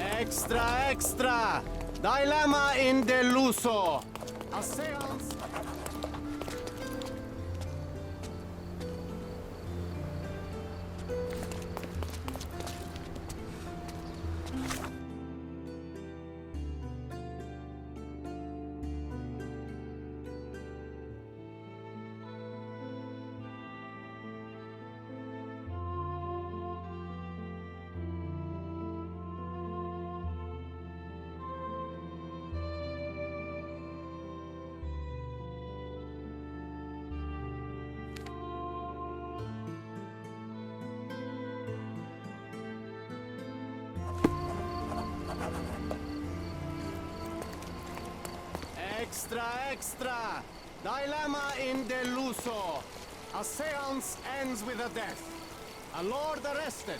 Extra, extra! Dilemma in deluso! A seance... Extra, extra! Dilemma in deluso! A seance ends with a death. A lord arrested.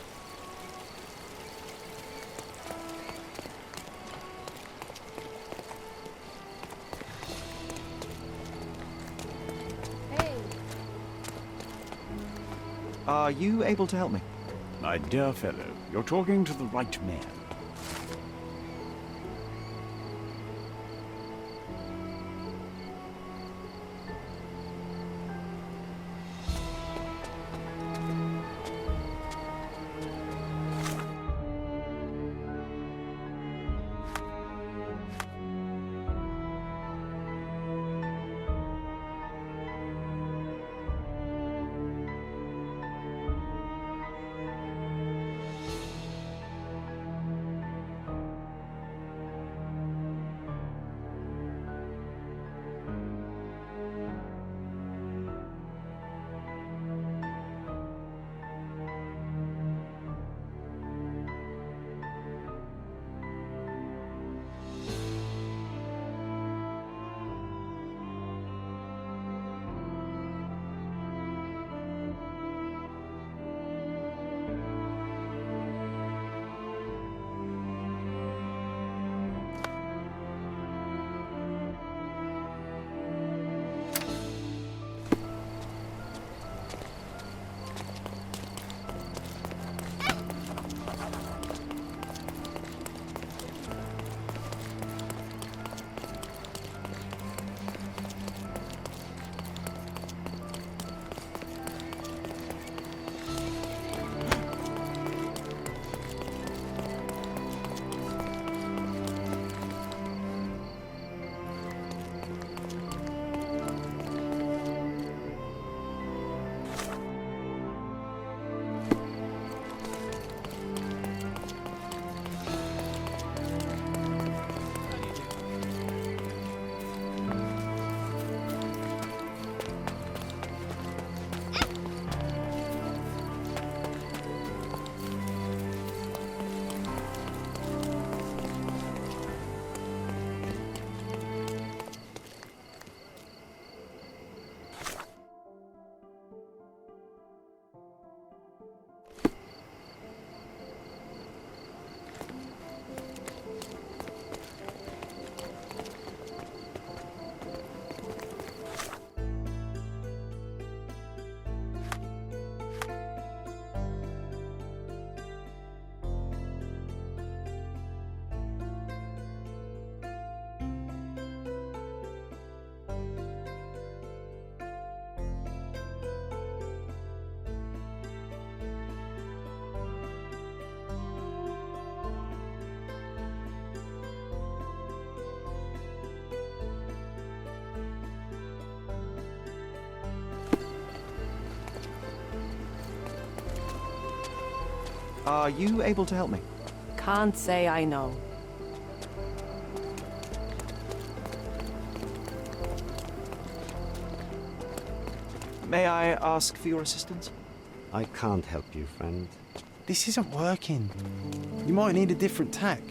Hey. Are you able to help me? My dear fellow, you're talking to the right man. Are you able to help me? Can't say I know. May I ask for your assistance? I can't help you, friend. This isn't working. You might need a different tack.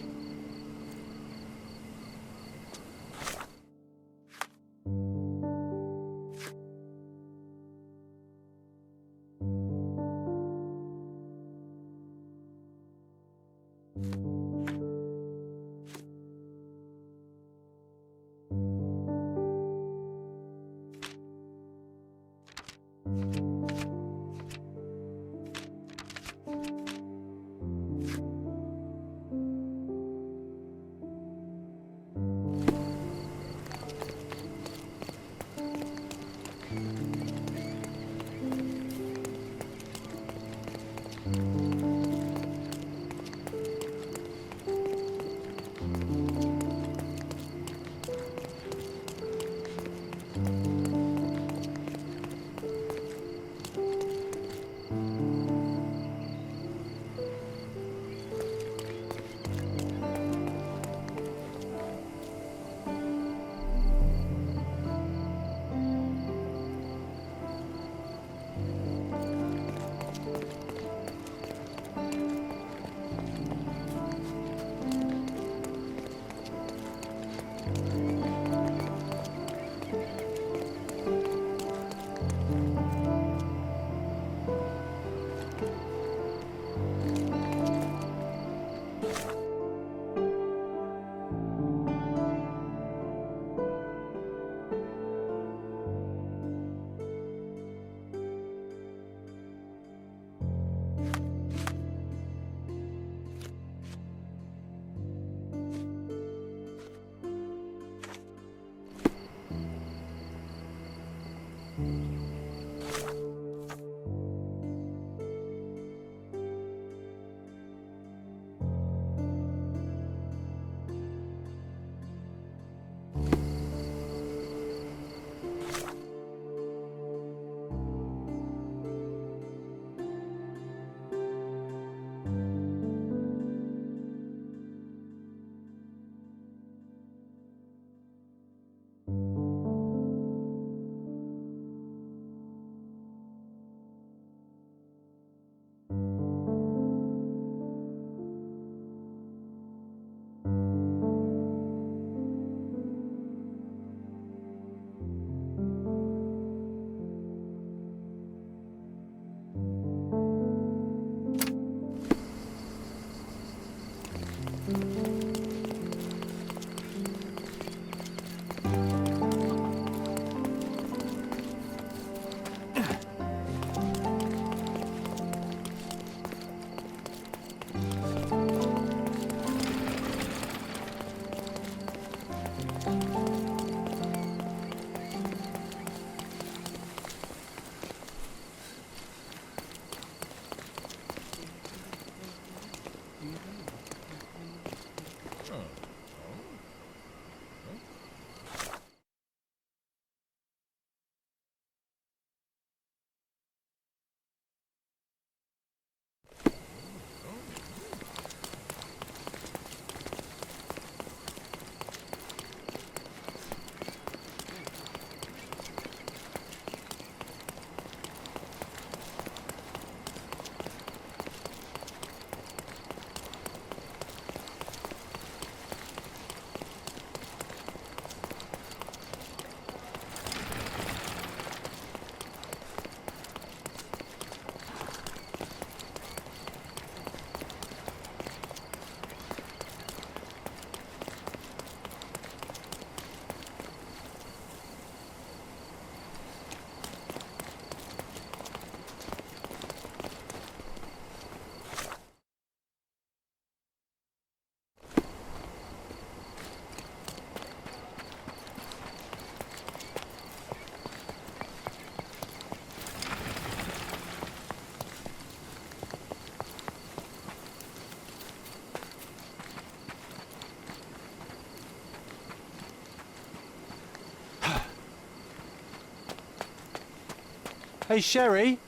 Hey, Sherry,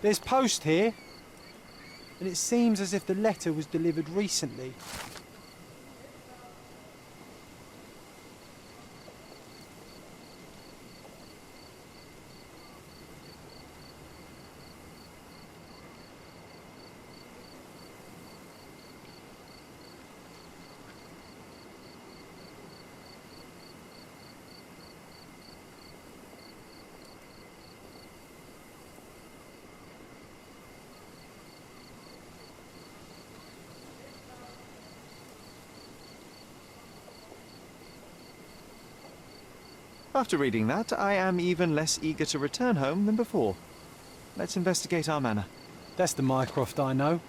there's post here, and it seems as if the letter was delivered recently. After reading that, I am even less eager to return home than before. Let's investigate our manor. That's the Mycroft I know.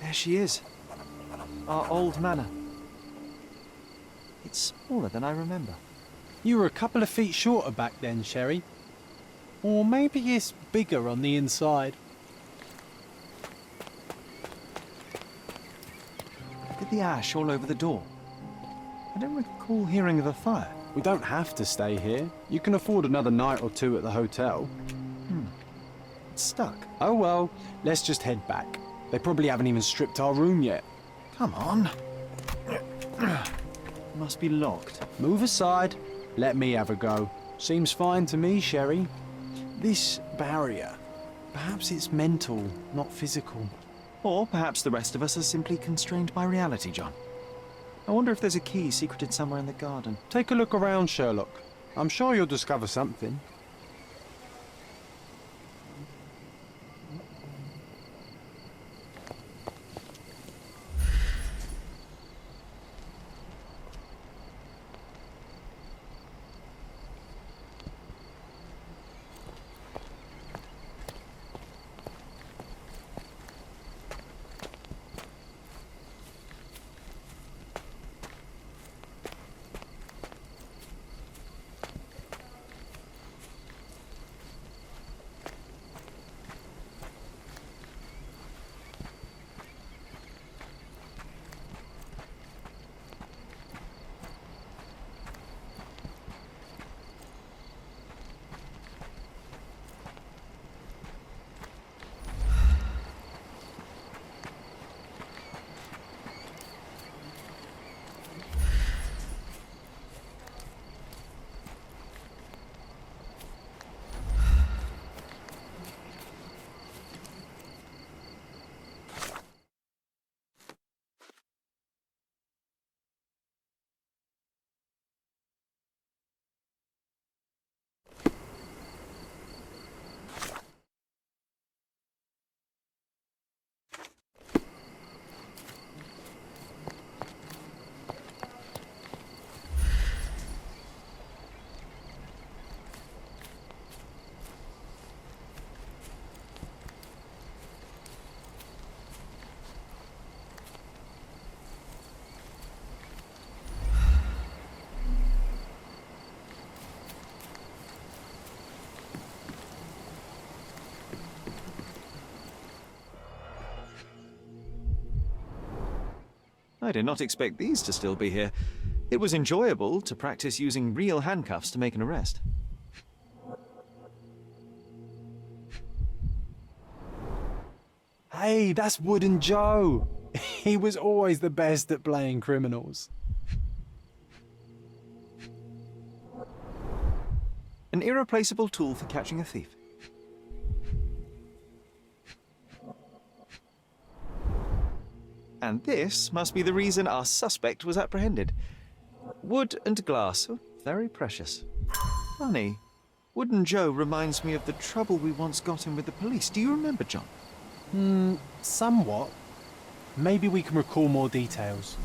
There she is. Our old manor. It's smaller than I remember. You were a couple of feet shorter back then, Sherry. Or maybe it's bigger on the inside. Look at the ash all over the door. I don't recall hearing of a fire. We don't have to stay here. You can afford another night or two at the hotel. It's stuck. Oh well, let's just head back. They probably haven't even stripped our room yet. Come on. must be locked. Move aside. Let me have a go. Seems fine to me, Sherry. This barrier, perhaps it's mental, not physical. Or perhaps the rest of us are simply constrained by reality, John. I wonder if there's a key secreted somewhere in the garden. Take a look around, Sherlock. I'm sure you'll discover something. I did not expect these to still be here. It was enjoyable to practice using real handcuffs to make an arrest. Hey, that's Wooden Joe. He was always the best at playing criminals. An irreplaceable tool for catching a thief. And this must be the reason our suspect was apprehended. Wood and glass, oh, very precious. Funny, Wooden Joe reminds me of the trouble we once got in with the police. Do you remember, John? Somewhat. Maybe we can recall more details.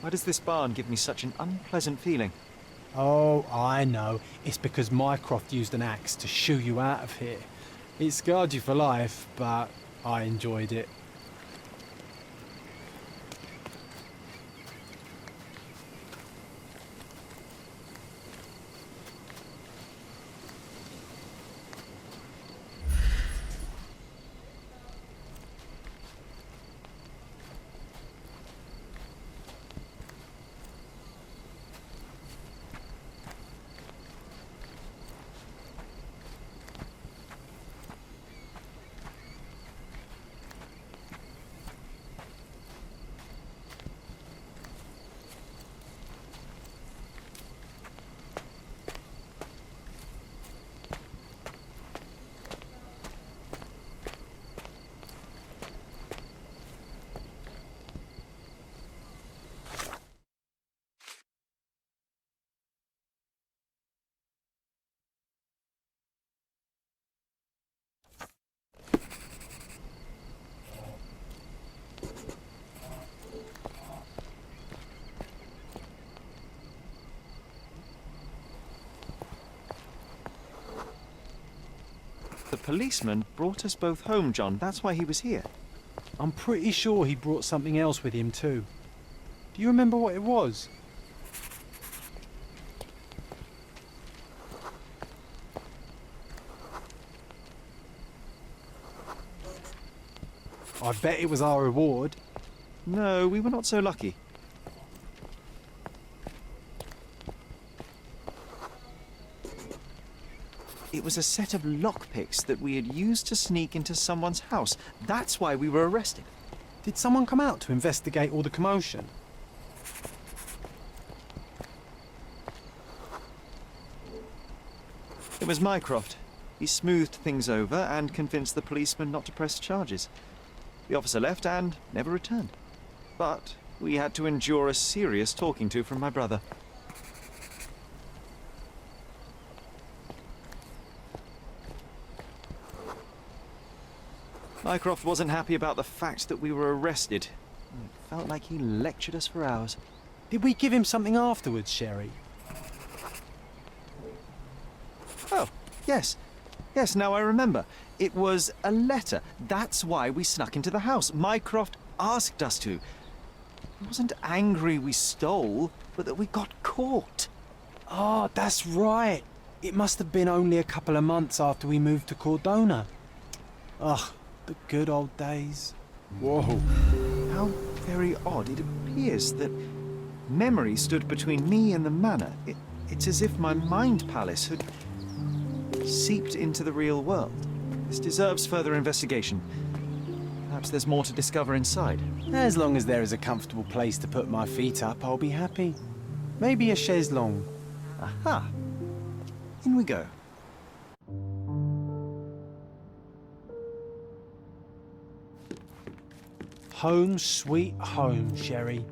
Why does this barn give me such an unpleasant feeling? Oh, I know. It's because Mycroft used an axe to shoo you out of here. It scarred you for life, but I enjoyed it. policeman brought us both home, John. That's why he was here. I'm pretty sure he brought something else with him too. Do you remember what it was? I bet it was our reward. No, we were not so lucky. It was a set of lockpicks that we had used to sneak into someone's house. That's why we were arrested. Did someone come out to investigate all the commotion? It was Mycroft. He smoothed things over and convinced the policeman not to press charges. The officer left and never returned. But we had to endure a serious talking to from my brother. Mycroft wasn't happy about the fact that we were arrested. It felt like he lectured us for hours. Did we give him something afterwards, Sherry? Oh, yes. Yes, now I remember. It was a letter. That's why we snuck into the house. Mycroft asked us to. He wasn't angry we stole, but that we got caught. Oh, that's right. It must have been only a couple of months after we moved to Cordona. Ugh, the good old days. Whoa. How very odd. It appears that memory stood between me and the manor. It's as if my mind palace had seeped into the real world. This deserves further investigation. Perhaps there's more to discover inside. As long as there is a comfortable place to put my feet up, I'll be happy. Maybe a chaise longue. Aha! In we go. Home sweet home, Sherry.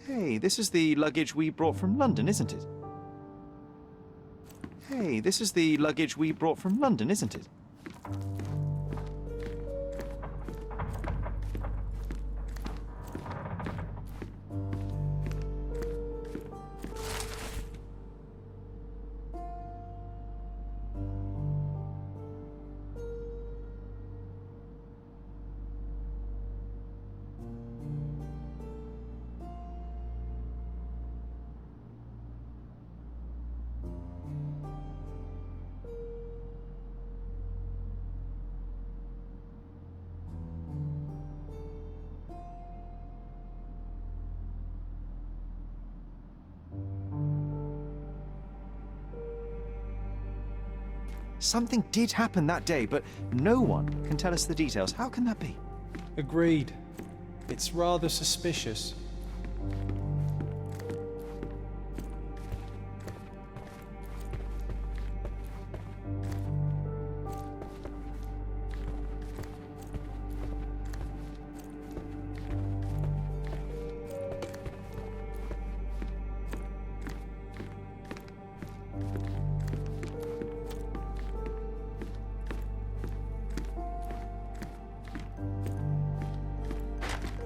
Hey, this is the luggage we brought from London, isn't it? Hey, this is the luggage we brought from London, isn't it? Something did happen that day, but no one can tell us the details. How can that be? Agreed. It's rather suspicious.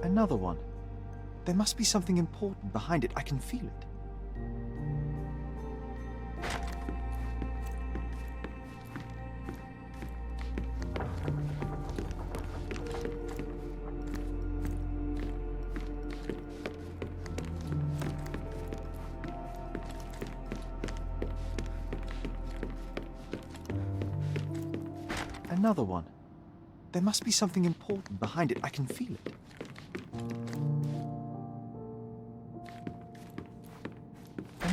Another one. There must be something important behind it. I can feel it. Another one. There must be something important behind it. I can feel it.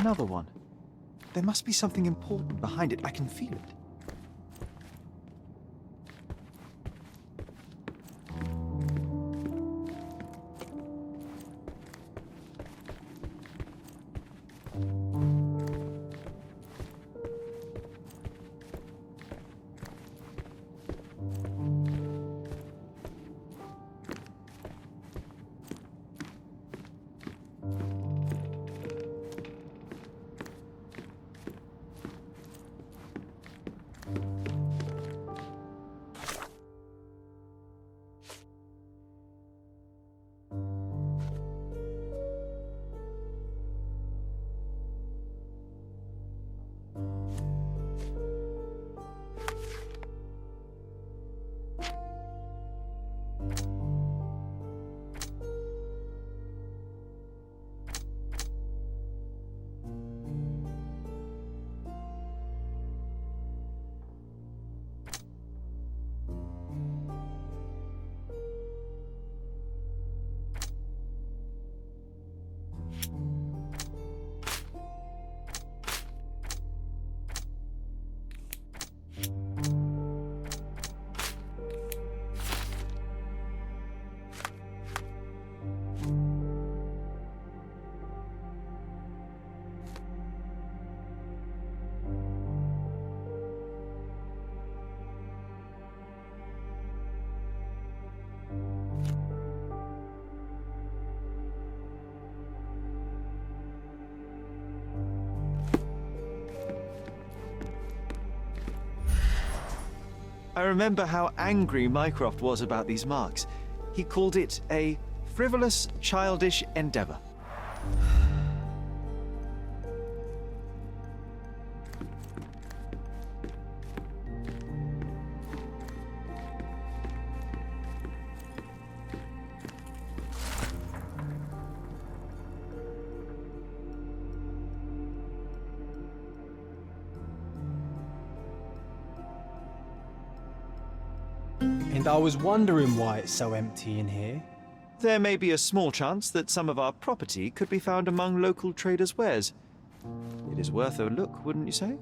Another one. There must be something important behind it. I can feel it. I remember how angry Mycroft was about these marks. He called it a frivolous, childish endeavor. And I was wondering why it's so empty in here. There may be a small chance that some of our property could be found among local traders' wares. It is worth a look, wouldn't you say?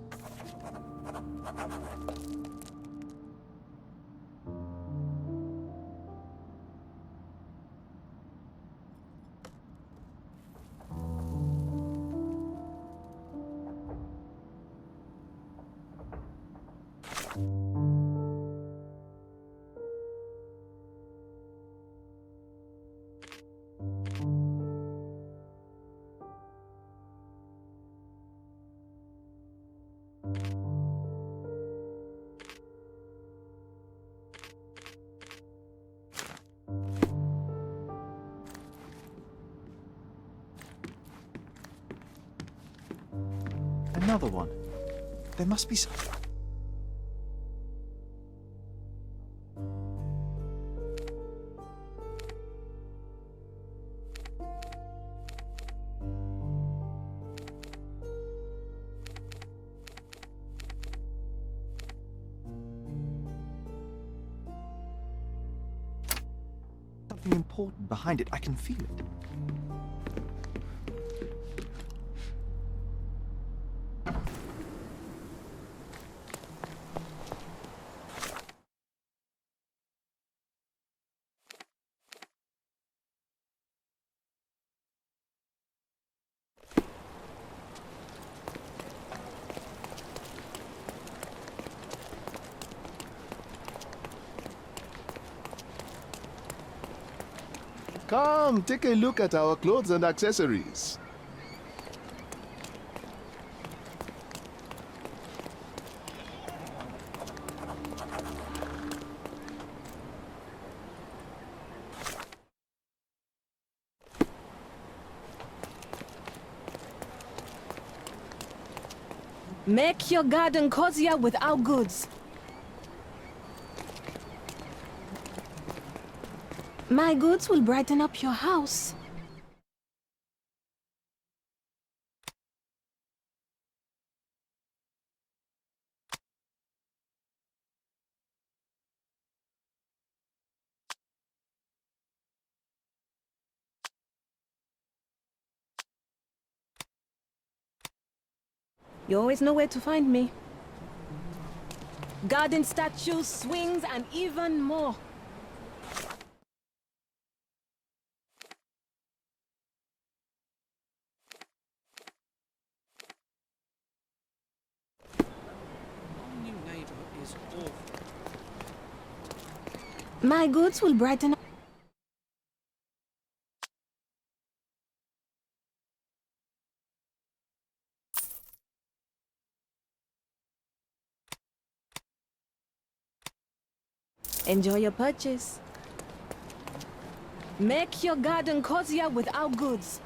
Another one. There must be some... something important behind it. I can feel it. Come, take a look at our clothes and accessories. Make your garden cozier with our goods. My goods will brighten up your house. You always know where to find me. Garden statues, swings, and even more. My goods will brighten up. Enjoy your purchase. Make your garden cozier with our goods.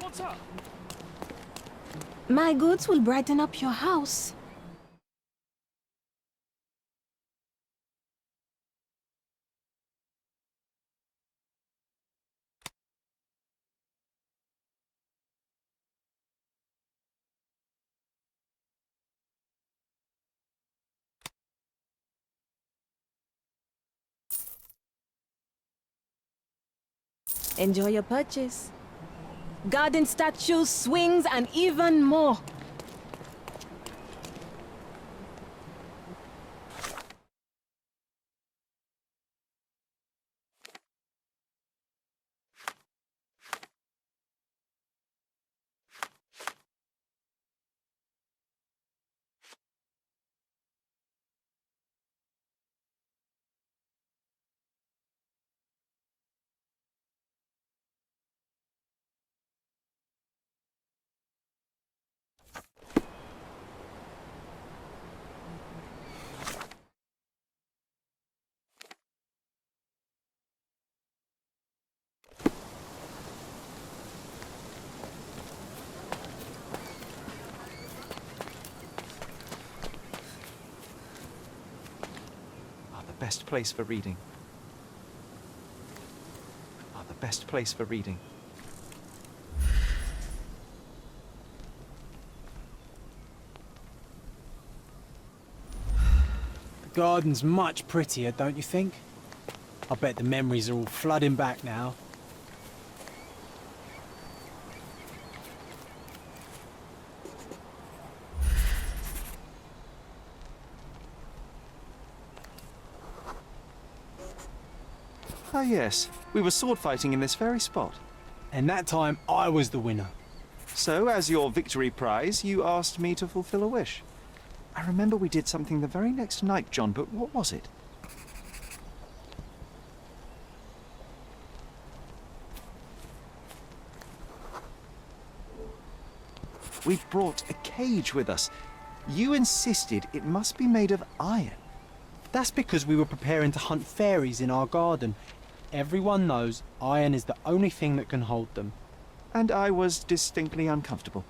What's up? My goods will brighten up your house. Enjoy your purchase. Garden statues, swings, and even more. The best place for reading. The best place for reading. The garden's much prettier, don't you think? I bet the memories are all flooding back now. Ah, yes. We were sword fighting in this very spot. And that time, I was the winner. So, as your victory prize, you asked me to fulfill a wish. I remember we did something the very next night, John, but what was it? We brought a cage with us. You insisted it must be made of iron. That's because we were preparing to hunt fairies in our garden. Everyone knows iron is the only thing that can hold them. And I was distinctly uncomfortable.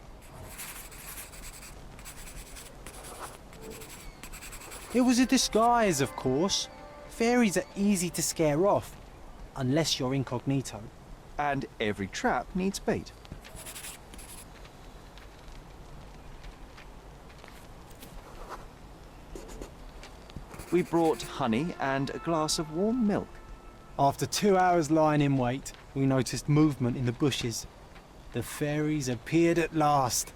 It was a disguise, of course. Fairies are easy to scare off, unless you're incognito. And every trap needs bait. We brought honey and a glass of warm milk. After 2 hours lying in wait, we noticed movement in the bushes. The fairies appeared at last.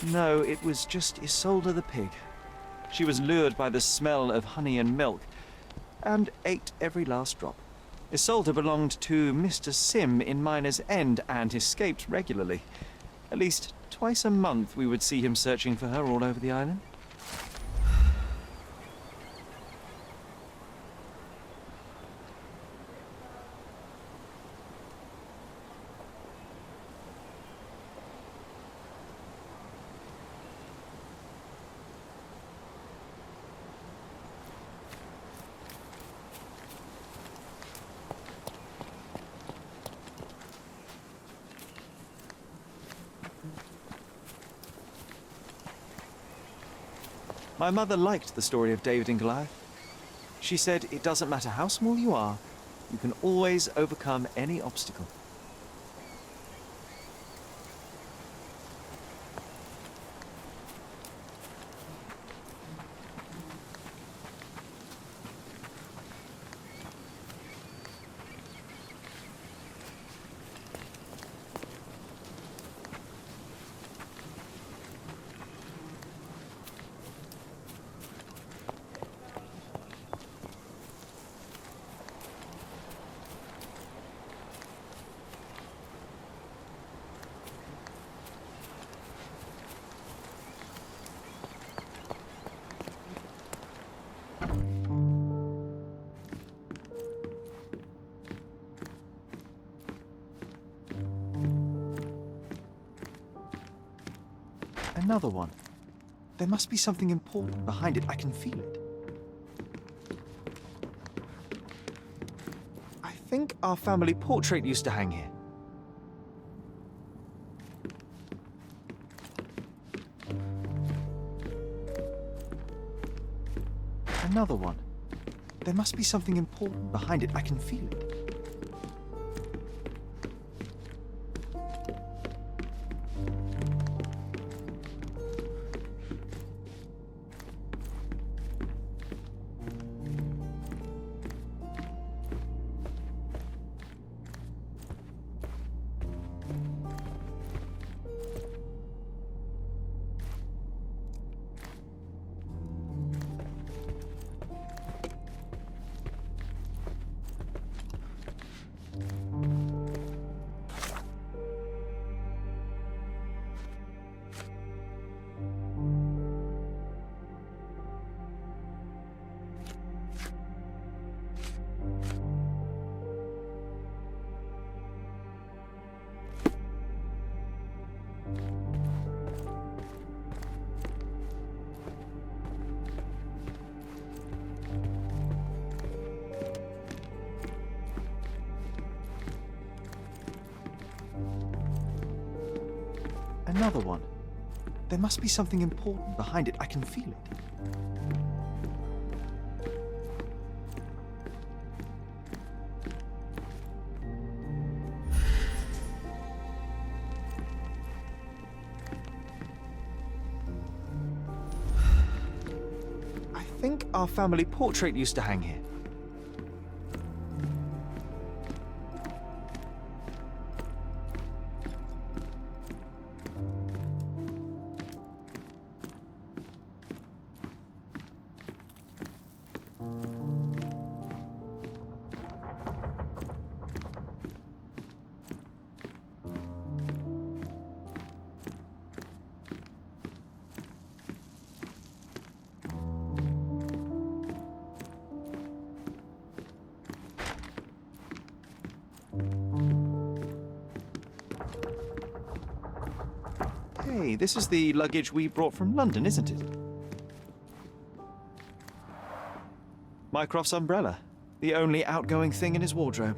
No, it was just Isolde the pig. She was lured by the smell of honey and milk, and ate every last drop. Isolde belonged to Mr. Sim in Miner's End and escaped regularly. At least twice a month we would see him searching for her all over the island. My mother liked the story of David and Goliath. She said it doesn't matter how small you are, you can always overcome any obstacle. Another one. There must be something important behind it. I can feel it. I think our family portrait used to hang here. Another one. There must be something important behind it. I can feel it. Another one. There must be something important behind it. I can feel it. I think our family portrait used to hang here. Hey, this is the luggage we brought from London, isn't it? Mycroft's umbrella, the only outgoing thing in his wardrobe.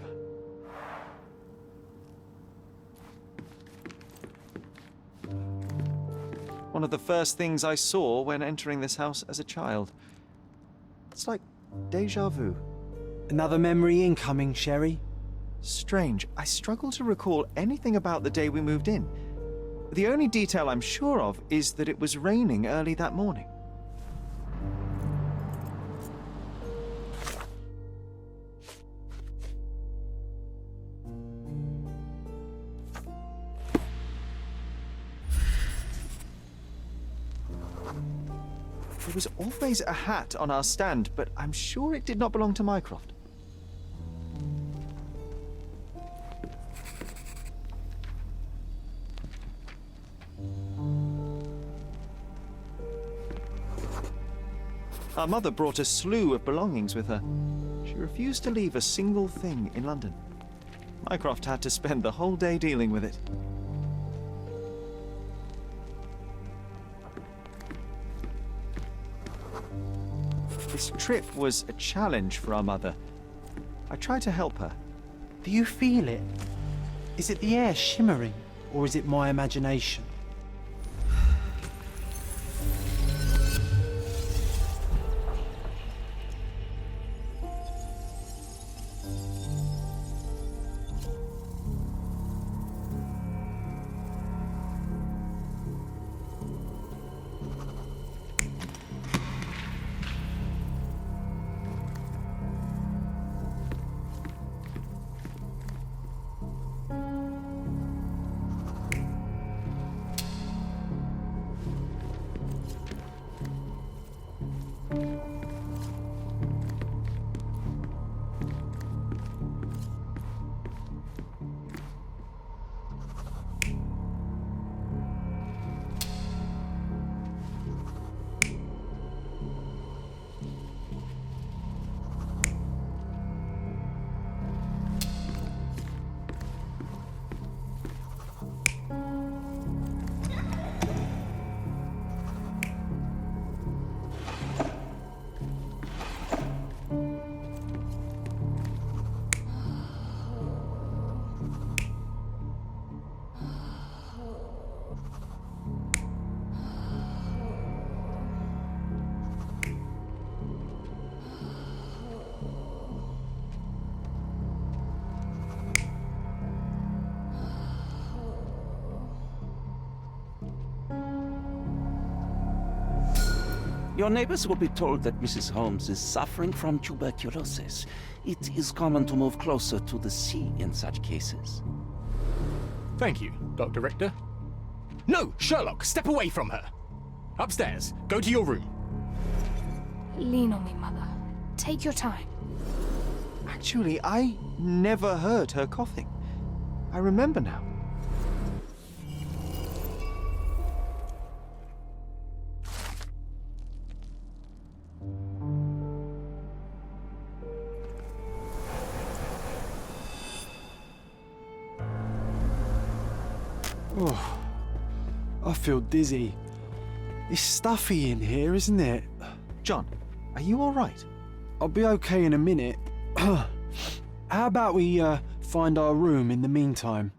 One of the first things I saw when entering this house as a child. It's like déjà vu. Another memory incoming, Sherry. Strange, I struggle to recall anything about the day we moved in. The only detail I'm sure of is that it was raining early that morning. There was always a hat on our stand, but I'm sure it did not belong to Mycroft. Our mother brought a slew of belongings with her. She refused to leave a single thing in London. Mycroft had to spend the whole day dealing with it. This trip was a challenge for our mother. I tried to help her. Do you feel it? Is it the air shimmering, or is it my imagination? Your neighbors will be told that Mrs. Holmes is suffering from tuberculosis. It is common to move closer to the sea in such cases. Thank you, Dr. Richter. No, Sherlock, step away from her. Upstairs, go to your room. Lean on me, Mother. Take your time. Actually, I never heard her coughing. I remember now. Oh, I feel dizzy. It's stuffy in here, isn't it? John, are you all right? I'll be okay in a minute. How about we find our room in the meantime?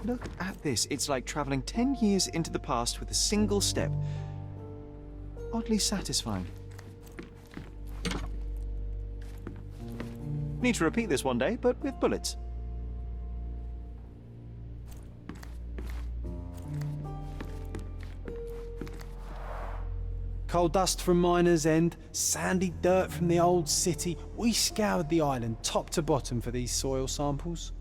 Look at this. It's like traveling 10 years into the past with a single step. Oddly satisfying. Need to repeat this one day, but with bullets. Coal dust from Miner's End, sandy dirt from the old city. We scoured the island top to bottom for these soil samples.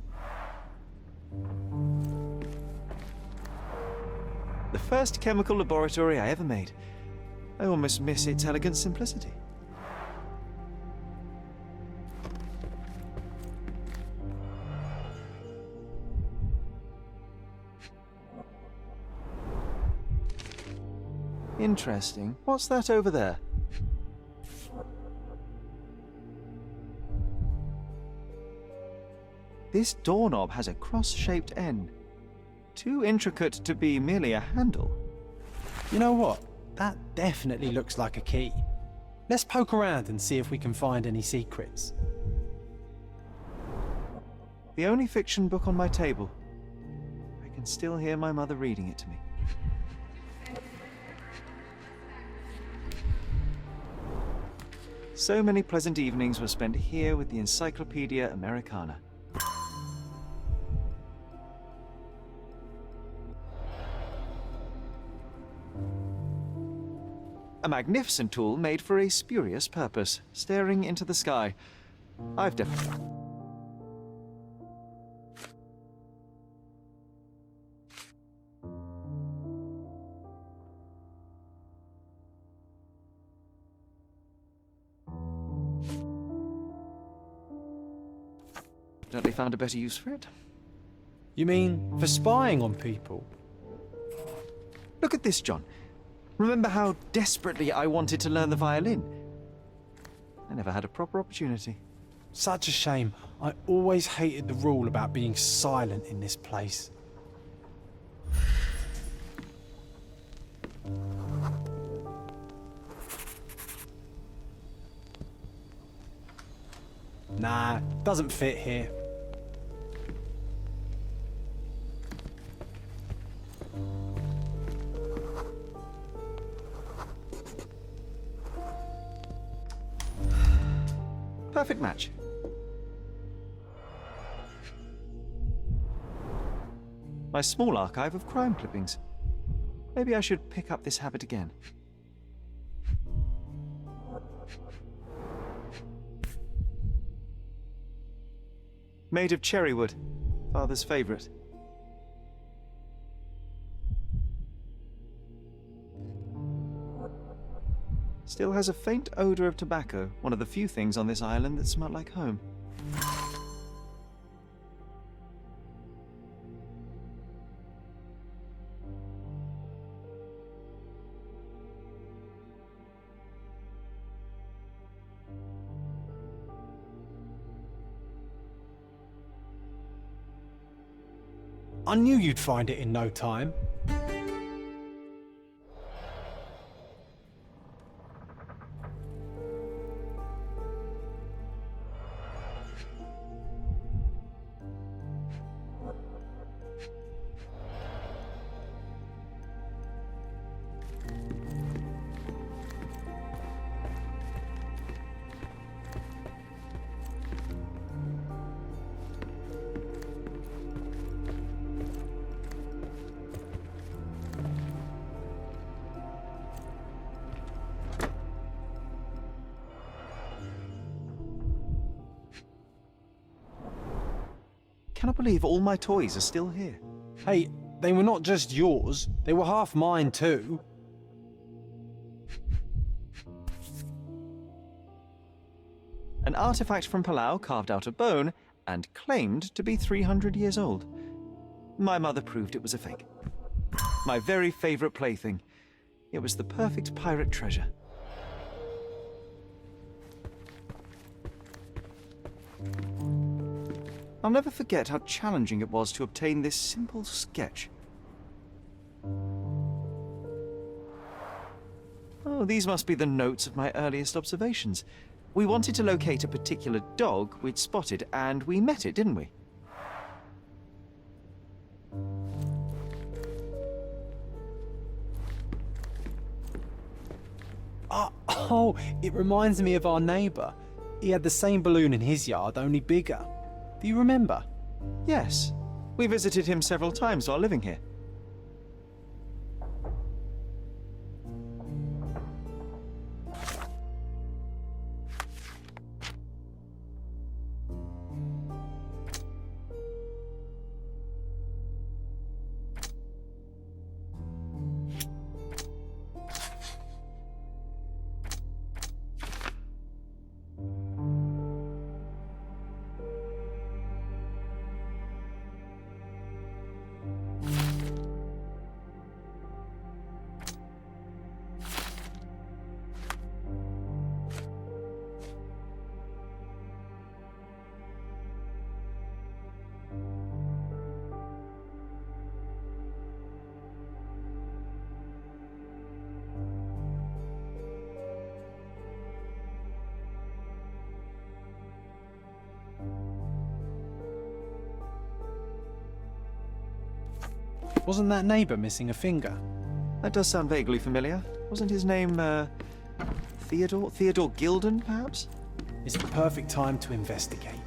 The first chemical laboratory I ever made. I almost miss its elegant simplicity. Interesting. What's that over there? This doorknob has a cross-shaped end. Too intricate to be merely a handle. You know what? That definitely looks like a key. Let's poke around and see if we can find any secrets. The only fiction book on my table. I can still hear my mother reading it to me. So many pleasant evenings were spent here with the Encyclopedia Americana. A magnificent tool made for a spurious purpose, staring into the sky. I've definitely... Evidently found a better use for it. You mean for spying on people? Look at this, John. Remember how desperately I wanted to learn the violin? I never had a proper opportunity. Such a shame. I always hated the rule about being silent in this place. Nah, doesn't fit here. Perfect match. My small archive of crime clippings. Maybe I should pick up this habit again. Made of cherry wood, Father's favorite. Still has a faint odor of tobacco, one of the few things on this island that smell like home. I knew you'd find it in no time. Cannot believe all my toys are still here. Hey, they were not just yours, they were half mine too. An artifact from Palau carved out of bone and claimed to be 300 years old. My mother proved it was a fake. My very favorite plaything. It was the perfect pirate treasure. I'll never forget how challenging it was to obtain this simple sketch. Oh, these must be the notes of my earliest observations. We wanted to locate a particular dog we'd spotted, and we met it, didn't we? Oh, it reminds me of our neighbour. He had the same balloon in his yard, only bigger. Do you remember? Yes. We visited him several times while living here. Wasn't that neighbour missing a finger? That does sound vaguely familiar. Wasn't his name, Theodore? Theodore Gilden, perhaps? It's the perfect time to investigate.